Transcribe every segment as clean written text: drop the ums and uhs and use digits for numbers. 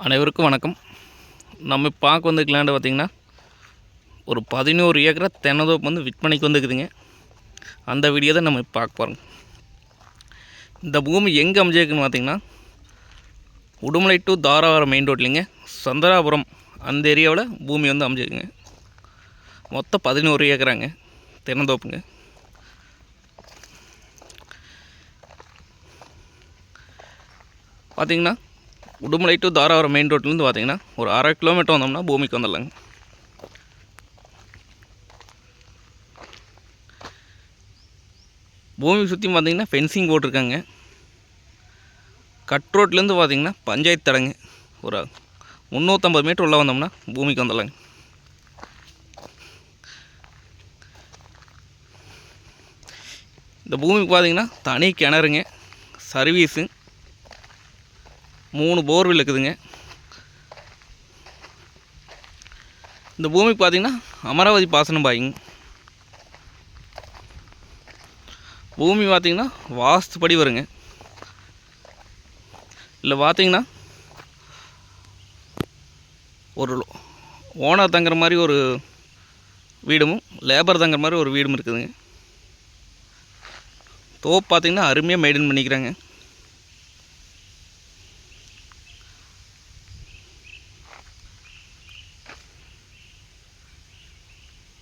அனைவருக்கும் வணக்கம். நம்ம பார்க்க வந்திருக்க லேண்டு பார்த்திங்கன்னா ஒரு 11 ஏக்கரை தென்னந்தோப்பு வந்து விற்பனைக்கு வந்துக்குதுங்க. அந்த வீடியோ தான் நம்ம பார்க்க போகிறோம். இந்த பூமி எங்கே அமைஞ்சிருக்குன்னு பார்த்திங்கன்னா உடுமலை டு தாராபுரம் மெயின் ரோட்லிங்க, சந்திராபுரம் அந்த ஏரியாவில் பூமி வந்து அமைஞ்சிருக்குங்க. மொத்தம் 11 ஏக்கராங்க தென்னந்தோப்புங்க. பார்த்திங்கன்னா உடுமலை டு தாராபுரம் மெயின் ரோட்லேருந்து பார்த்திங்கன்னா ஒரு 1/2 கிலோமீட்டர் வந்தோம்னா பூமிக்கு வந்துடலாங்க. பூமிக்கு சுற்றி பார்த்திங்கன்னா ஃபென்சிங் போட்டிருக்காங்க. கட் ரோட்லேருந்து பார்த்திங்கன்னா பஞ்சாயத்து தடங்க ஒரு 350 மீட்டர் உள்ளே வந்தோம்னா பூமிக்கு வந்துடலாங்க. இந்த பூமிக்கு பார்த்திங்கன்னா தனி கிணறுங்க, சர்வீஸு, 3 போர்வெல் இருக்குதுங்க. இந்த பூமிக்கு பார்த்திங்கன்னா அமராவதி பாசனம் பாய்ங்க. பூமி பார்த்திங்கன்னா வாஸ்துப்படி வருங்க. இல்லை பார்த்திங்கன்னா ஒரு ஓனர் தங்குற மாதிரி ஒரு வீடும், லேபர் தங்குற மாதிரி ஒரு வீடும் இருக்குதுங்க. தோப்பு பார்த்திங்கன்னா அருமையாக மெயின்டைன் பண்ணிக்கிறாங்க.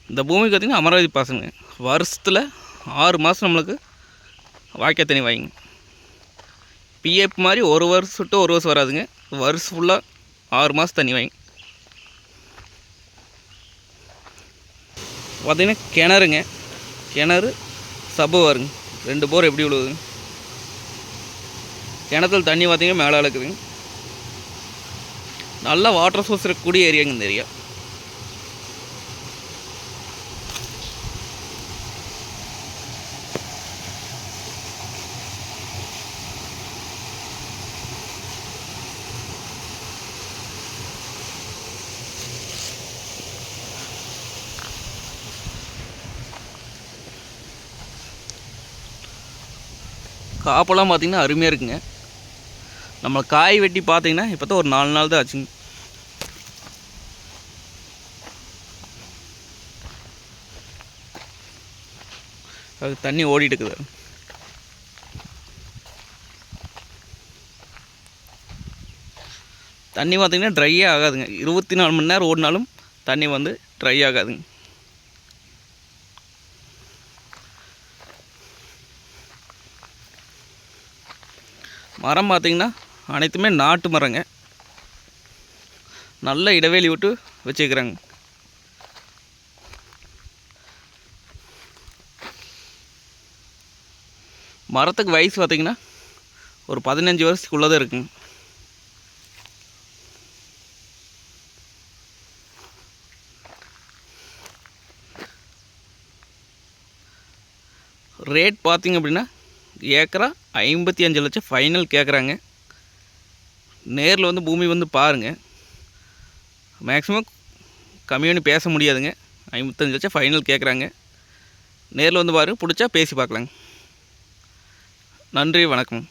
இந்த பூமிக்கு பார்த்திங்கன்னா அமராவதி பாசனங்க. வருஷத்தில் 6 மாதம் நம்மளுக்கு வாய்க்கால் தண்ணி வாங்கிங்க. பிஎஃப் மாதிரி ஒரு வருஷம் விட்டு ஒரு வருஷம் வராதுங்க. வருஷம் ஃபுல்லாக 6 மாதம் தண்ணி வாங்கி. பார்த்திங்கன்னா கிணறுங்க, கிணறு சப்பு வருங்க. 2 போர் எப்படி விழுவுதுங்க. கிணத்துல தண்ணி பார்த்திங்கன்னா மேலே இருக்குதுங்க. நல்லா வாட்டர் சோர்ஸ் இருக்கக்கூடிய ஏரியாங்க இந்த ஏரியா. காப்பெல்லாம் பார்த்திங்கன்னா அருமையாக இருக்குங்க. நம்ம காய் வெட்டி பார்த்திங்கன்னா இப்போ தான் ஒரு 4 நாள் தான் ஆச்சுங்க. அது தண்ணி ஓடிட்டு இருக்குது. தண்ணி பார்த்திங்கன்னா ட்ரையே ஆகாதுங்க. 24 மணி நேரம் ஓடினாலும் தண்ணி வந்து ட்ரை ஆகாதுங்க. மரம் பார்த்திங்கன்னா அனைத்துமே நாட்டு மரங்க. நல்ல இடைவெளி விட்டு வச்சுக்கிறாங்க. மரத்துக்கு வயசு பார்த்திங்கன்னா ஒரு 15 வருஷத்துக்குள்ளே தான் இருக்குங்க. ரேட் பார்த்திங்க அப்படின்னா ஏக்கரா 55 லட்சம் ஃபைனல் கேட்குறாங்க. நேரில் வந்து பூமி வந்து பாருங்கள். மேக்ஸிமம் கம்மியாக பேச முடியாதுங்க. 55 லட்சம் ஃபைனல் கேட்குறாங்க. நேரில் வந்து பாருங்கள், பிடிச்சா பேசி பார்க்கலாங்க. நன்றி, வணக்கம்.